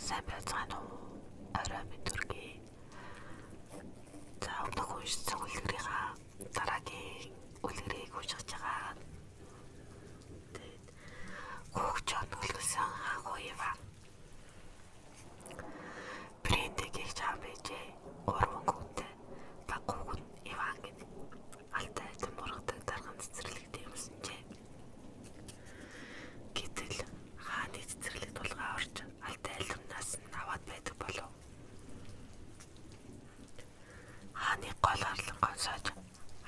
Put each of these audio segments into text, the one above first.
сайн байцгаана уу? Орой мэд үргээ. За өнөөх уншсан үлгэрийнхаа дараагийн үлгэрийг уншиж байгаа. Тэгээд хөгжөөнд үлгсэн хагуу Ива. Брендийг чам байжээ. 3 хүнтэй. Багууг нь Иван гэдэг. Алтай мургадаг дарган цэцэрлэгтэй юмсанжээ. Гэтэл хааны цэцэрлэг тулгаа орж алтай айлмнаас нь аваад байдаг болов. Хааны гол харлан гонсоож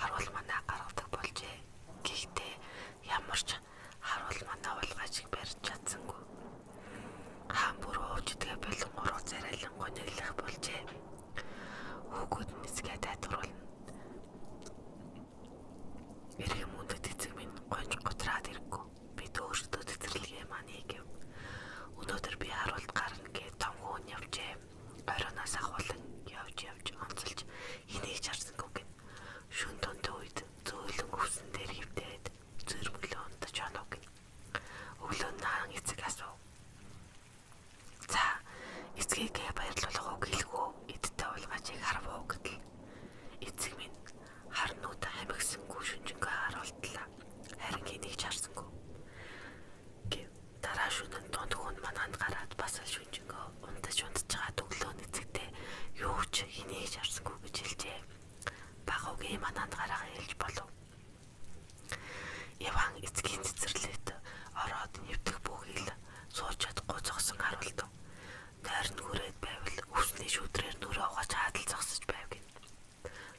харуул манаа гаргадаг болжээ. Гэхдээ ямар ч харуул манаа уулгаж барьж чадсангүй. Хаан бүр ууждгээ болон уруу царайлан гониглах болжээ. Хүүгүүд нэсгээ тайлбарлана. Эрхэм үндэт эцэг минь гонж готраад ирэхгүй. Бид өөрсдөө цэцэрлэгээ маань хийгэв. Өнөөдөр би харуулт гарна гэж том хүн явжээ. Оройноос ахуулан явж онцолж хэнийг чарсангүй гэн. Шүн дундын үед зөөлөн өвсөн дээр хөвдөөд зөрмөглөө унтаж оноо гэн. Өглөө наан эцэг асуув. За эцгээгээ баярлуулах үг хэлгүү эдтэй уулгачийг харвуу гэдэл. Эцэг минь харнууд хамигсангүй шүнжэнгээ харуултлаа. Харин хэнийг чарсангүй. Дараа шөнө дунд хүн мананд гараад бас л шүнжэнгөө унтаж байгаа өглөө эцэгтэй юу ч хэнийг чарсангүй гэж хэлжээ. Багуугийн мананд гараа хэлж болов. Иван эцгийн цэцэрлэгт ороод нэвтэх бүхий л сууж чадахгүй зогсон харуултав. Нойр нь хүрээд байвал өвсний шүүдрээр нүрээ угааж хаадал зогсож байв гин.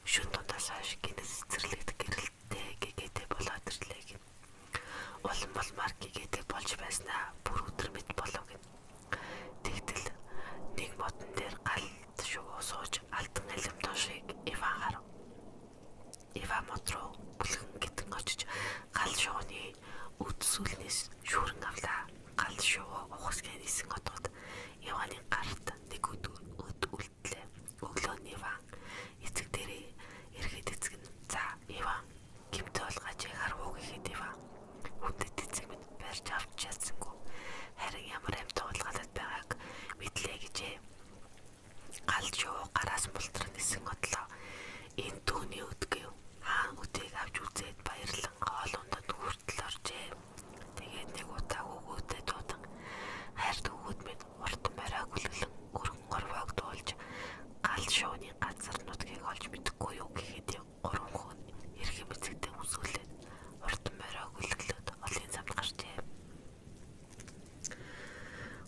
Шүн дундаас хойш гинэс цэцэрлэгт гэрэлттэй гэгээтэй болоод ирлээ гин. Улан болмаар гэгээтэй болж байснаа бүр өдөр мэд болов гин. Тэгтэл нэг модон дээр галт шувуу сууж алтан алим тушиг Иван харав. Иван мод руу бүлгэн гэтэн очиж гал шууны үд сүлнээс шүүрэн авлаа. Гал шувуу ухасгийн нисэн одод Иваны гарт нэг өд үлдлээ. Өглөө нь Иван эцэг дээрээ ирэхэд эцэг нь за Иван гэмтээ болгаач харвуу гэхэд Иван үндэт эцэг минь барьж авч чадсангүй. Харин ямар амт уулгалаад байгааг мэдлээ гэжээ. Гал шувуу гараас мултран нисэн одлоо. Энэ түүний өд гэв. Хаан өдийг авч үзээд баярлан хоолундад хүртэл оржээ. Тэгээд нэг удаа өгөөдөө дуудан хайрт өгөөд минь урт морой гүлгэлэн өргөн горвоог дуулж гал шууны газар нутгийг олж мэдэхгүй юу гэхэд 3 хүн эрхэм эцэгтэй хүсүүлээд урт морой гүлгэлээд олын замд гарчээ.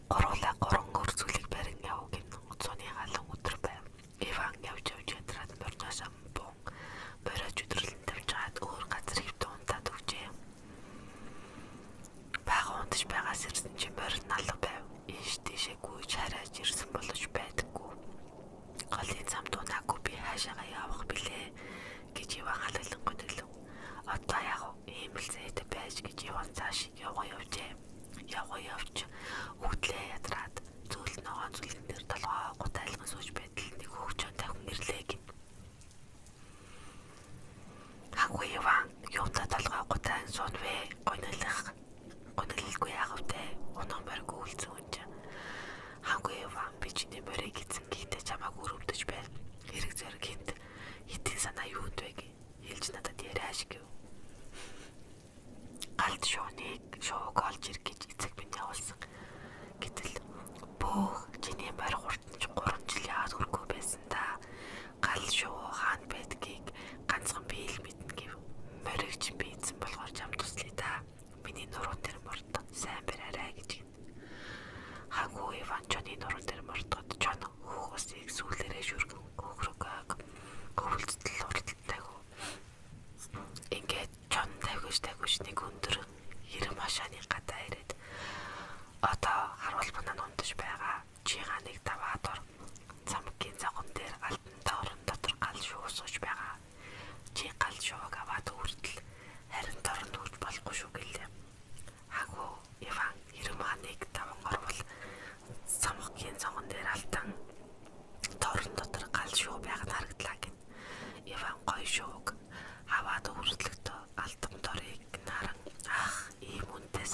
Гуруулаа 3 өрсөлийг барин яв гин уцооны халан өдөр байв. Иван явж ядраад морноос амбон моройч өдрөлн тавьжгаад өөр газар хөвтө унтаад өгчээ. Бага унтаж байгаас ирсэн чинь морин алга байв. Ийш тийшээ гүйж хараач ирсэн болож байдаггүй. Голын зам дунаагүй би хаашаагаа явах билээ гэж Иван халаглан гонглов. Одоо яг ийм л зайтай байж гэж Иван цааш явжээ. Явж өгдлээ ядраад зөөл ногоон зүлгэн дээр толгоо гутайлган сууж байтал нэг хөгжөөн тавхан ирлээ гин. Хагуу Иван юунда толгоо гутайн суун вэ? Гониглгүй яах вэ? Унах морьгүй үлцэн үнч. Хагуу Иван би чиний морийг эзэн гэхдээ чамааг өрөвдөж байна. Хэрэг зэрэг хинт хитэн санаа юунд вэ гэж хэлж надад яриаш гэв. Галт шууг олж ирэх гэж эцэг минь явуулсан. Гэтэл бөөх чиний морь хурдан 3 жил яагаад хүрхгүй байсан та. Гал шувуу хаан байдгийг ганцхан би л мэднэ гэв. Морийг чинь би эзэн болохоор чам туслая та. Миний нуруу дээр мордо сайн бариарай гэж гин. Хагуу Иван Жоны нуруу дээр мордод Жон хүүхсийг сүүлээрээ шүргэн хөхрөгөөг хөвөлцөл урталтайг. Ингээд Жон тавьж нэг өндөр хэрэм хашааны гадаа ирээд одоо харуул манаа унтаж байгаа. Чи ганыг даваад ор. Замгийн загон дээр алтан тоорон дотор гал шуу сууж байгаа. Чи гал шууг аваад хүртэл харин торон хүрч болохгүй шүү гэлээ. Хагуу Иван хэрэм ханыг даван орвол замгийн загон дээр алтан тоорон дотор гал шуу байгаад харагдлаа гин. Иван гоё шууг аваад хүртлэхдээ алтан торыг наран ах ийм үнэтэй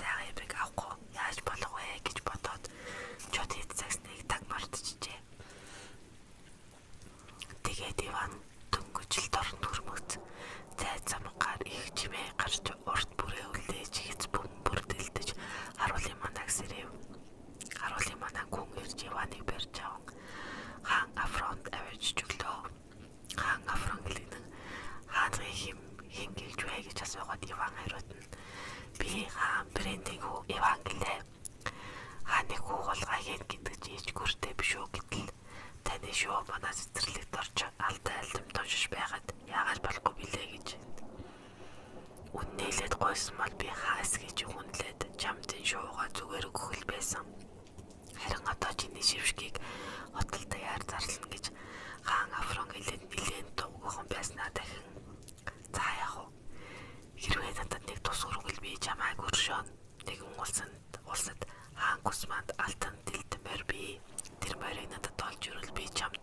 барьж аван хаан афронд авчиж өглөө. Хаан афрон гэлэн хааны хин гэж вэ гэж асуугаад Иван хариуд нь би хаан брендинг Иван гэлээ. Хааны хүү бол агент гэдэг чи ичгүүртэй биш үү гэтэл таны шүү манай цэцэрлэгт орж алтай альдамт уншиж байгаад яагаад болохгүй билээ гэж. Үннээлээд гойсон бол би хаас гэж хүнлээд чамдын шуугаа зүгээр өгөх л байсан. Харин одоо чиний шившгийг хотолтой яар зарлана гэж хаан афрон хэлээд нилээн дугүйхан байснаа дахин. За яах вэ? Хэрвээ надад нэг тус өргөл би чамайг өршөөн. Нэгэн улсад хаан Гусманд алтан дэлтмээр би тэр морийг надад олж ирвэл би чамд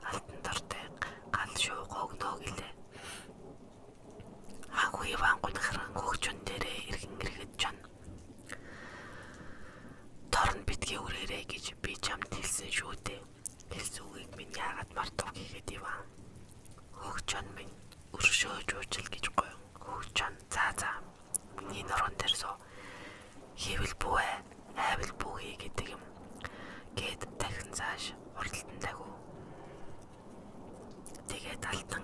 алтан дортой гал шуугаа өгнө гэлээ. Хагу Иван гунхран хөгжөн дээрээ иргэн иргэд чон. Торн битгий үрээрээ гэж би чамд хэлсэн шүү дээ. Хэлсэн үгийг минь яагаад мартав гэхэд Иван. Хөгжөн минь өршөөж уужил гэж гоё. Хөгжөн за миний норон дээр суу. Хийвэл бүү айвал бүү гэдэг юм. Гэт дахин зааш уралдан дагуу. Тэгээд алтан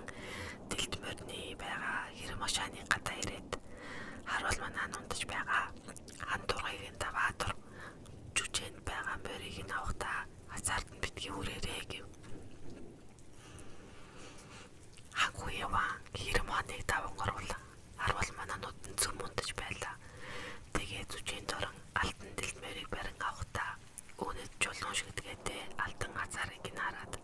дэлтмөрний байгаа хэрэм машааны гадаа ирээд харуул манаа нундаж байгаа. Хан тургыг нь даваатур жүжээнд байгаа морийг нь авахтаа хазаард нь битгий үрээрээ гэв. Хагу Иван хэрэм ханыг даван оруулан харуул манаанууд нь зүм мундаж байлаа. Тэгээд жүжээнд орон алтан дэлтмөрийг барин авахтаа үнэт чулуун шигдгээдээ алтан хазаарыг нь хараад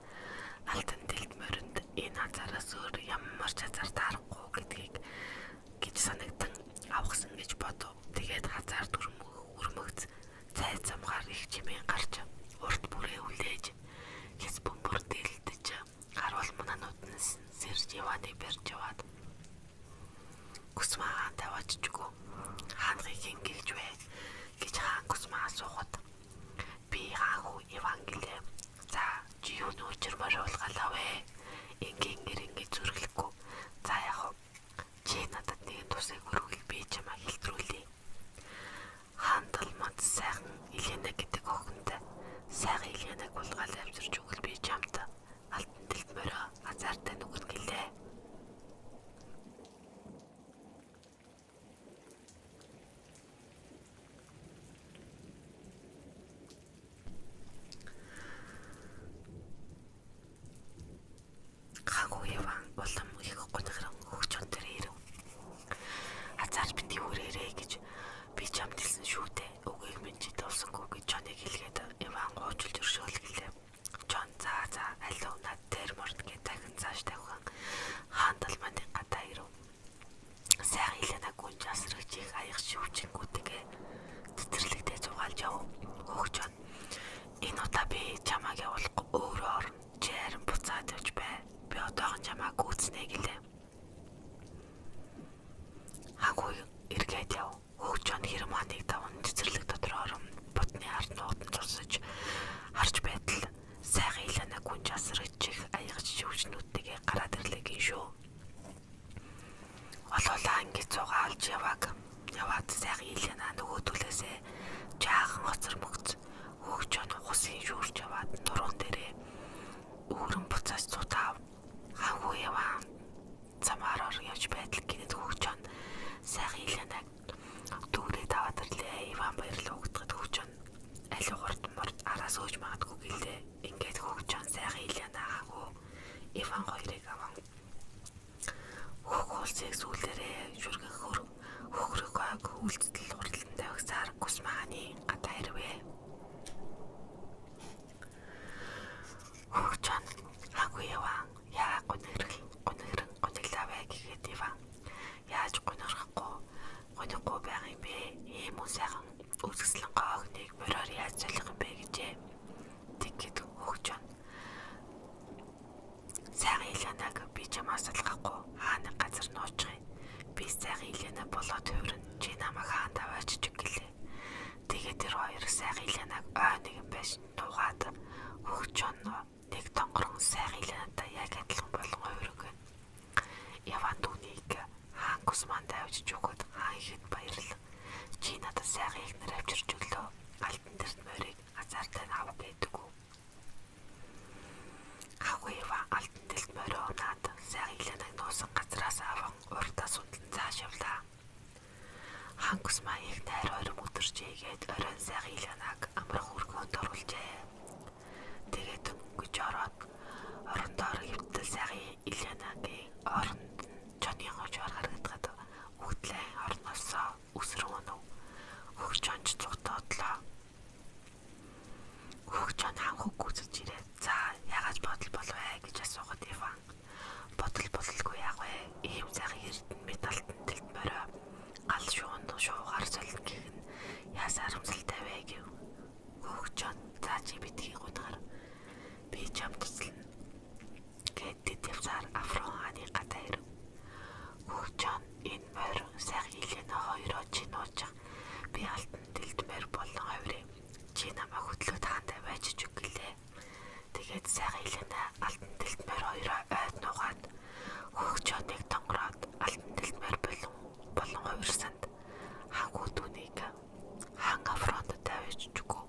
алтан дэлтмөринд энэ хазаараас өөр ямар ч хазаар таарахгүй гэдгийг гэж санагдан авахсан гэж бодов. Тэгээд хазаар өрмөгц цай замгаар их чимээ гарч урд бүрээ үлээж хэс бөмбөр дэлдэж харуул манаанууд нь сэрж Иваныг барьж яваад Гусмаа хаан таваач чүгөө хааныг ингэж вэ гэж хаан Гусмаа асуухад би хаагу Иван гэлээ. За чи юу нөөчрмөр уулгалаа вэ? Ингээ зүрхлэхгүй. За яах вэ? Чи надад нэгэн тусыг өргөл би чамаа хэлтрүүлье. Хаан талмад сайхан Илена гэдэг охинтой сайхан Иленаг булгаал авчирч өгөл би чамд алтан дэлтмөрөө хазаартай нүгэн гэлээ. Хагу Иван улам их гонхран хөгжөн дээр ирэв. Хазаар битгий үрээрээ гэж би чамд хэлсэн шүү дээ. Үгийг минь чи тавсангүй гэж Чоныг хэлгээд Иван гоочулж өршөөл гэлээ. Чон за алуу над дээр морд гэ дахин цааш тавхан хаан талманы гадаа ирэв. Сайхан Иленаг гүнж асрагч их аяг шивчингүүдгээ цэцэрлэгтээ зугаалж яв. Хөгжөн энэ удаа би чамааг явуулахгүй өөрөө орно. Чи харин буцаад явж бай. Би одоохон чамааг гүйцнэ гэлээ. Хагу эргээд яв. Хөгжөн хэрэм ханыг даван цэцэрлэг дотор орон бутны ард нуугад зурсаж харж байтал сайхан Иленаг гүнж асрагч их аяг шивчнүүдтэйгээ гараад ирлээгийн шүү. Олоолаа ингэж цугаа алж яваад сайхан Илена нөгөө түлээсээ жаахан хоцор мөгц хөгжөн хусын шүүрч яваад нуруунд дээрээ өөрөн буцаас цутаав. Хагу Иван замаараар явж байтал гинэд хөгжөн сайхан Иленаг дүүрээ даваад ирлээ. Иван баярлал өгдөг хөгжөн аль урд араас өөж магадгүй гэлээ. Ингээд хөгжөн сайхан Илена Хагу Иван хоёрыг аван хөлсийг сүүлээрээ шүргэн хөхрөг үйлдэл уралдан тавьсаар Гусмааны гадаа ирвээ. Хөгжөн Хагу Иван яа гонхран гониглаа вэ гэхэд Иван яаж гонихгүй байх юм бэ? Ийм үү сайхан үзэсгэлэн гоогныг мороор яаж солих юм бэ гэжээ. Тэгэхэд хөгжөн сайхан Иленаг би чамаас салгахгүй хааны газар нуучих. Би сайхан Илена болоод хувирна. Чи намайг хаан таваач гэлээ. Тэгээд тэр хоёр сайхан Иленаг ой нэгэн байж нуугаад хөгжөн нэг тонгорон сайхан Иленатай яг адилхан болон хувирг. Иван түүнийг хаан Гусманд авчиж өгöd хаан ихэд баярлав. Чи надад сайхан ихнэр авчирч өглөө. Алтан дэлтмөрийг хазаартай авах гэдэг үү? алтан дэлд морио унаад сайхан Илянаг нуусан газраас аван урдаа сундан цааш явлаа. Хангус маяг найр орим өдөрчээгээд оройн сайхан Илянаг амрах өргөөнд оруулжээ. Тэгээд өнгөж ороод орон доор хөвтөл сайхан Илянагийн оронд Жоны хожоор харагдаад үгтлэн орноосоо үсрэн өнөв. Хөгж онч цугтоодлоо. Хөгж он ханхуг гүйцэж ирээд за яагаад бодол болвэ гэж асуухад Иван бодол бололгүй яах вэ? Ийм сайхан эрдэнэ металтан дэлд морио гал шуун шуугаар солино гэх нь яас харамсалтай вэ гэв. Хөгж он за чи битгий гунгаар би чам туслана гэдэг явсаар Афрон хааны гадаа ирэв. Хөгж он энэ морио сайхан Илена хоёроо чи нуучих би алтан дэлд морио болон хувирээ чи намайг хөдлөө таандаа байж ч үгэлээ. Тэгээд сайхан Илена алтан дэлд морио хоёроо ойд нуугаад хөгж оныг тонгороод алтан дэлд морио болон хувирсанд хангуу түүнийг хаан Афронд тавьж чүгөө.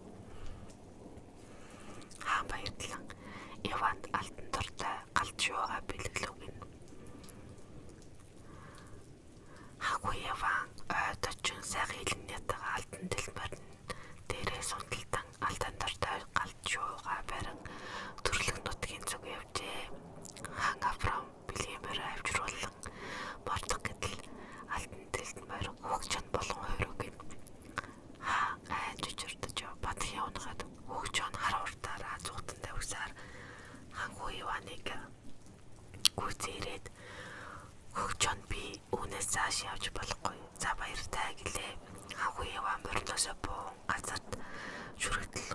Хаан баярлан Иванд алтан дортой галт шуугаа бэлгэлөв гин. Хангуу Иван ойд очин сайхан Иленятайгаа алтан дэлд морио дээрээ сунталтан алтан дортой галт шуугаа барин төрлөх нутгийн зүг явжээ. Хаан Афрон бэлгийн морио авчруулан мордох гэдэл алтан дэлд морио хөгж он болон хувирог гин. Хаан айж чирдэж бадхийн унахад хөгж он хар уртаараа зуутан тавьсаар хангуу Иваныг гүйцээрээд хөгж он би үүнээс цааш явж болохгүй. За баяртай гэлээ. Хангуу Иван морноосоо буун газарт шүрэгдэл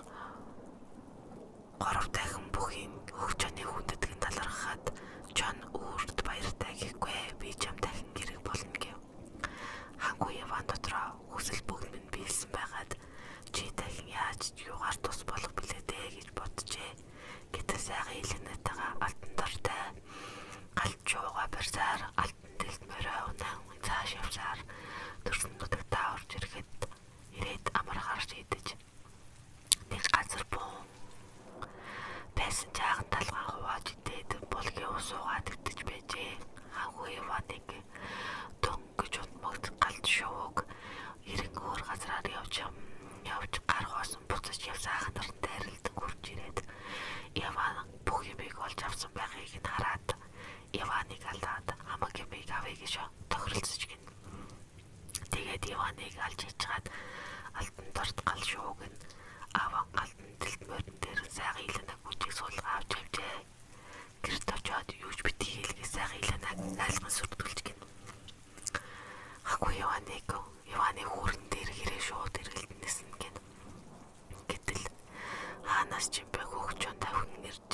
3 дахин бүхийн хөгж оны хүндэтгэн талархахад Жон үрд баяртай гэхгүй би чам дахин гэрэг болно гэв. Хангуу Иван дотроо хүсэл бүгд минь биелсэн байгаад чи дахин яаж юугаар тус болох билээ дээ гэж боджээ. Гэтэл сайхан Иленатайгаа алтан дортой галт шуугаа барьсаар алтан дэлд морио унаан цааш явсаар төрсөн нутагтаа орж ирээд амаргаар шийдэж нэг газар буун байсан жаахан талгаан хувааж идээд булгийн ус уугаад идэж байжээ. Хангуу Иваныг дөнгөж удмагт галт шууг эрен өөр газраар явж гар хоосон буцаж явсаахан нартай харилдан хурж ирээд Иван бүх юмыг олж авсан байхыг нь хараад Иваныг алдаад хамаг юмыг авъя гэж тохиролцож гин. Тэгээд Иваныг алж ичгаад алтан дорт гал шууг нь аван алтан дэлд морин дээр сайхан Иленаг бүжиг суулгаа авч явжээ. Гэрт очоод юуж битгий хэлгээ сайхан Иленаг айлган сүрдүүлж гин. Хангуу Иваны хүрэн дээр хэрэг шууд эргэлдэнэс нь гин. Гэтэл хаанаас ч юм бэ хөгж он тавхин ирж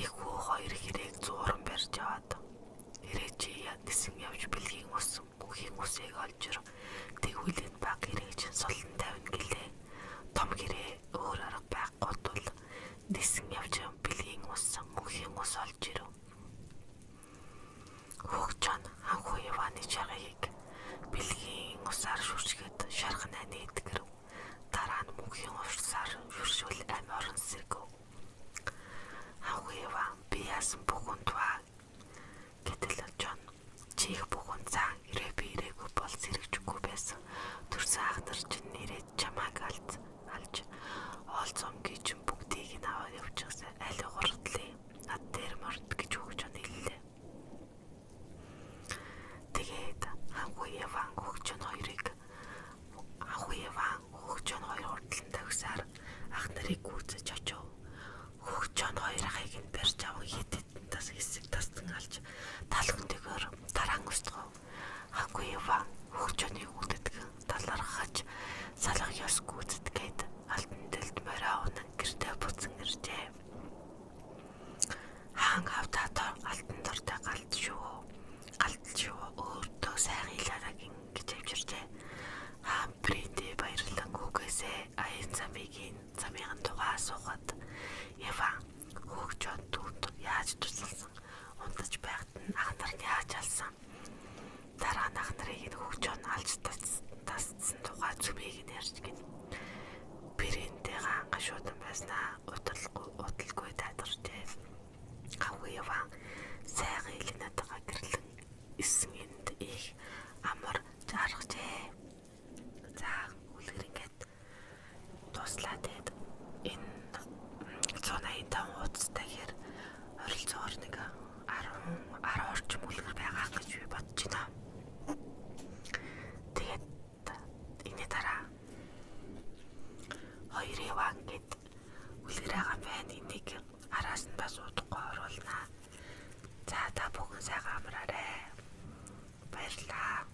ихүү хоёр хэрэг зууран барьж аваад хэрэг чи нисэн явж бэлгийн ус бүхийн усыг олж ир тэгвэл энэ баг хэрэг чинь солон тавина гэлээ. Том хэрэг өөр арга байхгүй тул нисэн явж бэлгийн ус бүхийн ус олж ирв. Хөгж он хангуу Иваны чагаыг бэлгийн усаар шүршгээд шархнаа нээдгэрв. Дараа нь бүхийн усаар шүршүүл амь орон сэргэв. Хангуу Иван би яасан бүхэнд ба гэтэл Жон чих бүхэн цаа ирээ би ирээгүй бол сэрэгжгүй байсан. Төрсөн ахнар чинь нэрээд чамайг алж олцомгийн чинь бүгдийг нь аваад явчихсан аль гуртлээ над дээр морд гэж хөгж он хэллээ. Тэгээд хангуу Иван хөгж он хоёр хурдлан тавьсаар ах нарыг гүйцэж очив. Хөгж он хоёр ахыг нь барьж аван хитэд тас хэсэг тасдан алж талхтойгоор таран устгав. Хангуу Иван хөгж оныг хүндэтгэн талархаж салах ёс гүйцэтгээд алтан дэлд морио унан гэртээ буцан иржээ. Хаан хавтаа алтан дортой галт шуу өөртөө сайхан Иленагийн гэж авчирчээ. Хаан Брэндэ баярлан хүүгээсээ аян замын тухай асуухад Иван хөгж он түүнд яаж тусласан унтаж байхад нь ах нар нь яаж алсан дараа нь ах нарыг нь хөгж он алж тасцсан тухай зүмийг нь ярьж гин. Брэндэ хаан гашуудан байснаа удалгүй тайлгарчээ. яван сайхан Элинатайгаа гэрлэн исэн энд их амар жаргажээ. За үлгэр ингээд дуслаа тэгээд энэ 185 хуудастай хэр оролцоогоор нэг 10 орчим үлгэр байгаа гэж би бодож байна. Тэгээд энэ дараа 2 яваа ингээд үлгэр байгаа байна. Энийг араас нь бас удахгүй оруулнаа. За та бүхэн сайхан амраарай. Баярлалаа.